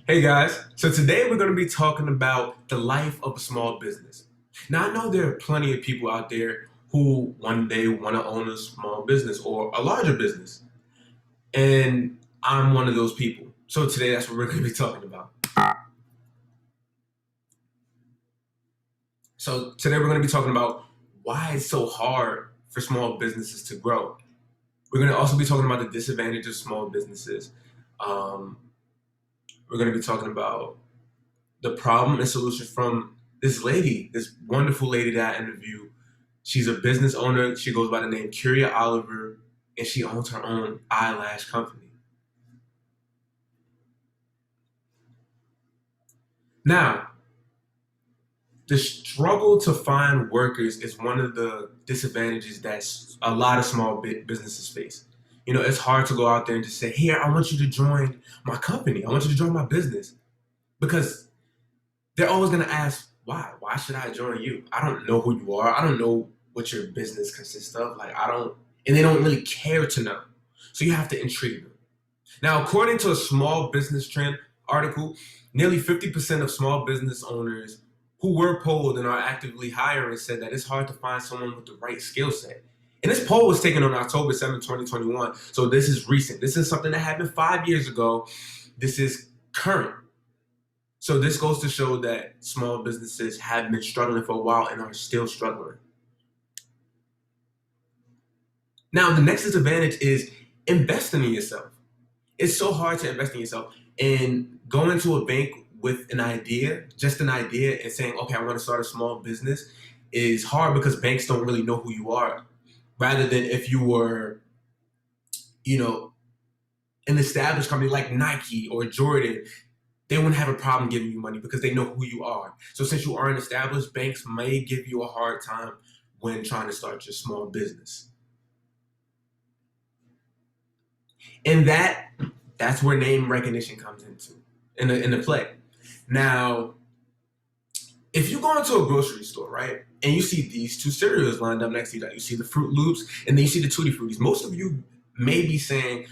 Hey guys, so today we're going to be talking about the life of a small business. Now, I know there are plenty of people out there who one day want to own a small business or a larger business, and I'm one of those people. So today that's what we're going to be talking about. So today we're going to be talking about why it's so hard for small businesses to grow. We're going to also be talking about the disadvantage of small businesses. Um, we're going to be talking about the problem and solution from this lady, this wonderful lady that I interviewed. She's a business owner. She goes by the name Curia Oliver, and she owns her own eyelash company. Now, the struggle to find workers is one of the disadvantages that a lot of small businesses face. It's hard to go out there and just say, "Here, I want you to join my company. I want you to join my business," because they're always going to ask, why? Why should I join you? I don't know who you are. I don't know what your business consists of. And they don't really care to know. So you have to intrigue them. Now, according to a small business trend article, nearly 50% of small business owners who were polled and are actively hiring said that it's hard to find someone with the right skill set. And this poll was taken on October 7th, 2021. So this is recent. This is something that happened 5 years ago. This is current. So this goes to show that small businesses have been struggling for a while and are still struggling. Now, the next disadvantage is investing in yourself. It's so hard to invest in yourself and going to a bank with an idea, just an idea, and saying, okay, I want to start a small business is hard because banks don't really know who you are. Rather than if you were, you know, an established company like Nike or Jordan, they wouldn't have a problem giving you money because they know who you are. So since you aren't established, banks may give you a hard time when trying to start your small business. And that's where name recognition comes in the play. Now, if you go into a grocery store, right, and you see these two cereals lined up next to you, like you see the Fruit Loops and then you see the Tutti Fruities, most of you may be saying,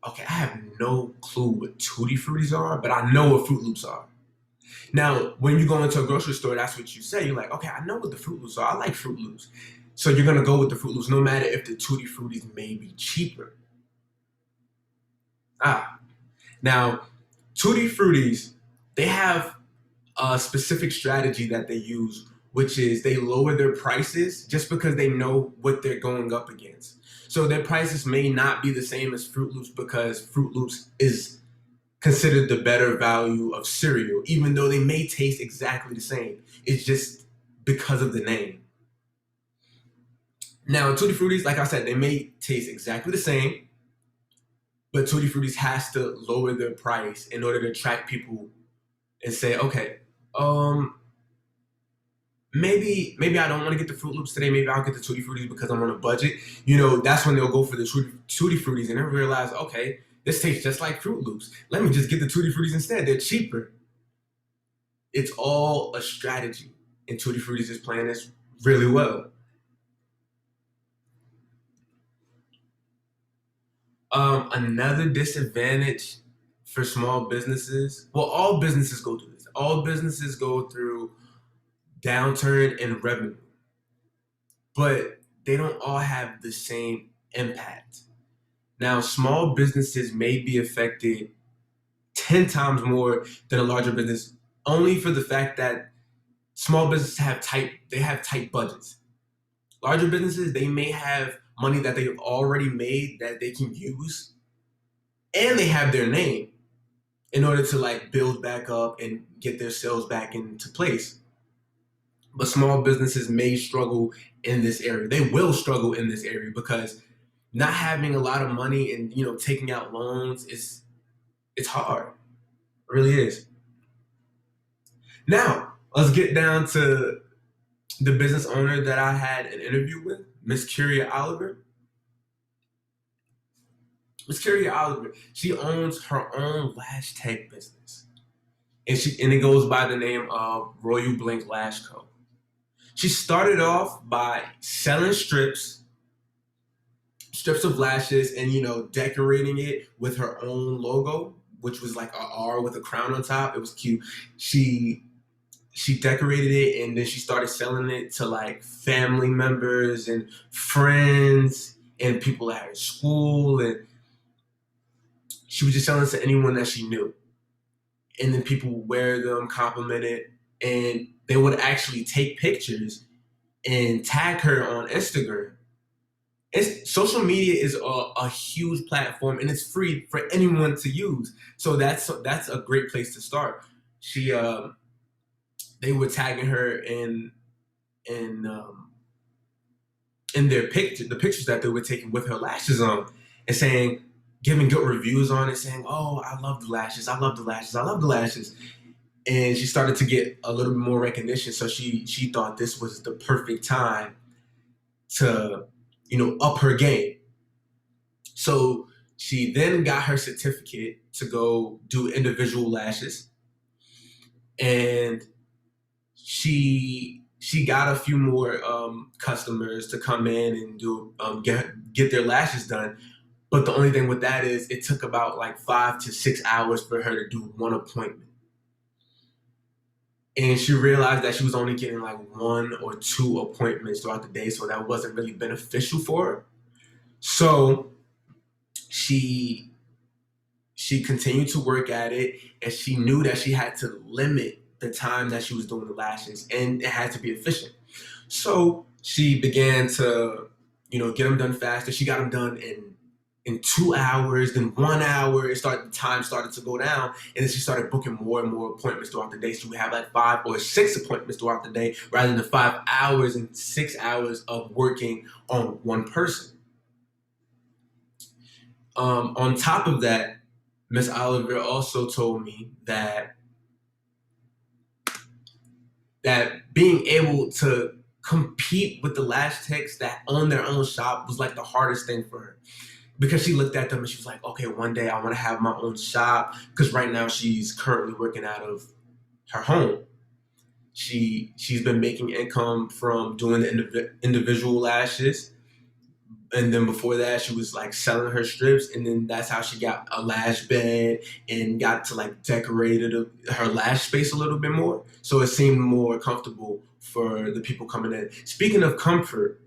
okay, I have no clue what Tutti Fruities are, but I know what Fruit Loops are. Now, when you go into a grocery store, that's what you say. You're like, okay, I know what the Fruit Loops are. I like Fruit Loops. So you're gonna go with the Fruit Loops, no matter if the Tutti Fruities may be cheaper. Ah, now Tutti Fruities, they have a specific strategy that they use, which is they lower their prices just because they know what they're going up against. So their prices may not be the same as Fruit Loops because Fruit Loops is considered the better value of cereal, even though they may taste exactly the same. It's just because of the name. Now, Tutti Fruities, like I said, they may taste exactly the same, but Tutti Fruities has to lower their price in order to attract people and say, okay, um, maybe I don't want to get the Fruit Loops today. Maybe I'll get the Tutti Fruities because I'm on a budget. That's when they'll go for the Tutti Fruities and then realize, okay, this tastes just like Fruit Loops. Let me just get the Tutti Fruities instead. They're cheaper. It's all a strategy, and Tutti Fruities is playing this really well. Another disadvantage for small businesses. Well, all businesses go through this. All businesses go through downturn in revenue, but they don't all have the same impact. Now, small businesses may be affected 10 times more than a larger business, only for the fact that small businesses have tight budgets. Larger businesses, they may have money that they've already made that they can use, and they have their name in order to like build back up and get their sales back into place. But small businesses may struggle in this area. They will struggle in this area because not having a lot of money and taking out loans is it's hard. It really is. Now, let's get down to the business owner that I had an interview with, Miss Curia Oliver. Miss Curia Oliver, she owns her own lash tech business. And it goes by the name of Royal Blink Lash Co. She started off by selling strips of lashes and decorating it with her own logo, which was like a R with a crown on top. It was cute. She she decorated it and then she started selling it to like family members and friends and people at her school, and she was just selling it to anyone that she knew. And then people would wear them, compliment it, and they would actually take pictures and tag her on Instagram. Social media is a huge platform and it's free for anyone to use. So that's a great place to start. She They were tagging her in in their picture, the pictures that they were taking with her lashes on, and saying, giving good reviews on it, saying, "Oh, I love the lashes. I love the lashes. I love the lashes." And she started to get a little bit more recognition. So she thought this was the perfect time to, up her game. So she then got her certificate to go do individual lashes, and she got a few more customers to come in and do get their lashes done. But the only thing with that is it took about like 5 to 6 hours for her to do one appointment. And she realized that she was only getting like 1 or 2 appointments throughout the day, so that wasn't really beneficial for her. So she she continued to work at it, and she knew that she had to limit the time that she was doing the lashes, and it had to be efficient. So she began to, get them done faster. She got them done in 2 hours, then 1 hour. The time started to go down, and then she started booking more and more appointments throughout the day. So we have like 5 or 6 appointments throughout the day, rather than 5 hours and 6 hours of working on one person. On top of that, Miss Oliver also told me that being able to compete with the lash techs that own their own shop was like the hardest thing for her, because she looked at them and she was like, okay, one day I want to have my own shop, because right now she's currently working out of her home. She's been making income from doing the individual lashes, and then before that she was like selling her strips, and then that's how she got a lash bed and got to like decorate her lash space a little bit more, so it seemed more comfortable for the people coming in. Speaking of comfort,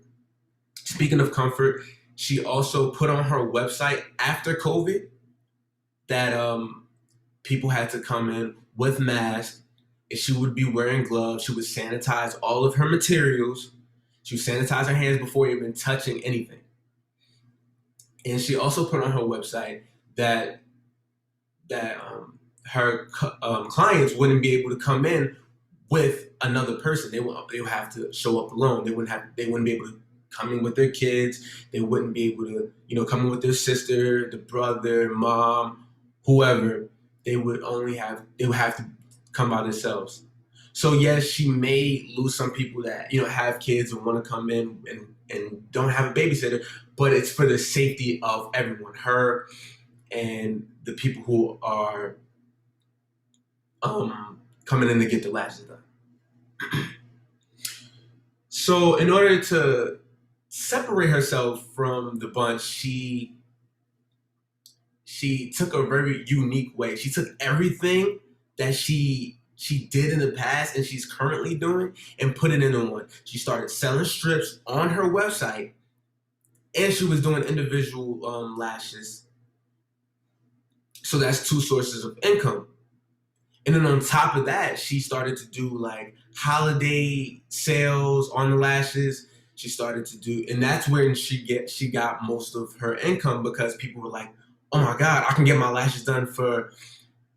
she also put on her website after COVID that people had to come in with masks, and she would be wearing gloves. She would sanitize all of her materials. She would sanitize her hands before even touching anything. And she also put on her website that her clients wouldn't be able to come in with another person. They would have to show up alone. They wouldn't be able to come in with their kids. They wouldn't be able to come in with their sister, the brother, mom, whoever. They would have to come by themselves. So yes, she may lose some people that have kids and want to come in and don't have a babysitter, but it's for the safety of everyone, her and the people who are coming in to get the lashes done. So in order to separate herself from the bunch, she took a very unique way. She took everything that she did in the past and she's currently doing and put it into one. She started selling strips on her website, and she was doing individual lashes. So that's two sources of income. And then on top of that, she started to do like holiday sales on the lashes. She started to do, and that's when she got most of her income, because people were like, "Oh my God, I can get my lashes done for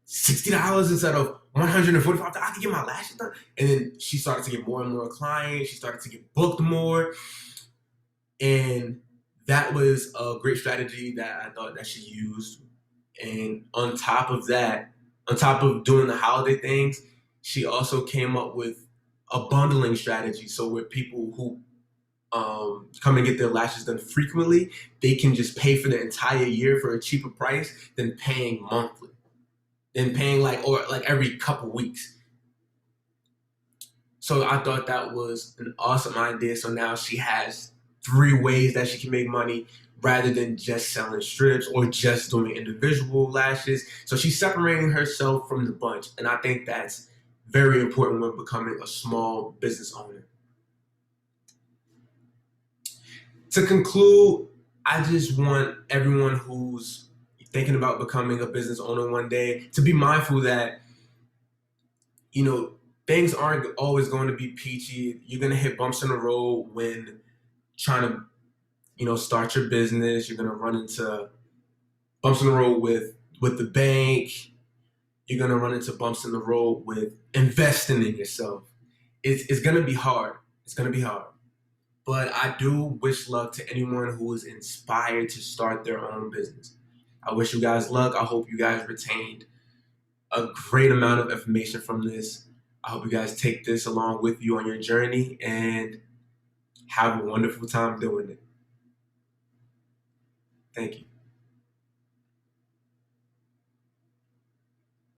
$60 instead of $145. I can get my lashes done." And then she started to get more and more clients. She started to get booked more, and that was a great strategy that I thought that she used. And on top of that, on top of doing the holiday things, she also came up with a bundling strategy. So where people who come and get their lashes done frequently, they can just pay for the entire year for a cheaper price than paying monthly, than paying like every couple weeks. So I thought that was an awesome idea. So now she has 3 ways that she can make money rather than just selling strips or just doing individual lashes. So she's separating herself from the bunch. And I think that's very important when becoming a small business owner. To conclude, I just want everyone who's thinking about becoming a business owner one day to be mindful that, you know, things aren't always going to be peachy. You're going to hit bumps in the road when trying to, start your business. You're going to run into bumps in the road with the bank. You're going to run into bumps in the road with investing in yourself. It's going to be hard. It's going to be hard. But I do wish luck to anyone who is inspired to start their own business. I wish you guys luck. I hope you guys retained a great amount of information from this. I hope you guys take this along with you on your journey and have a wonderful time doing it. Thank you.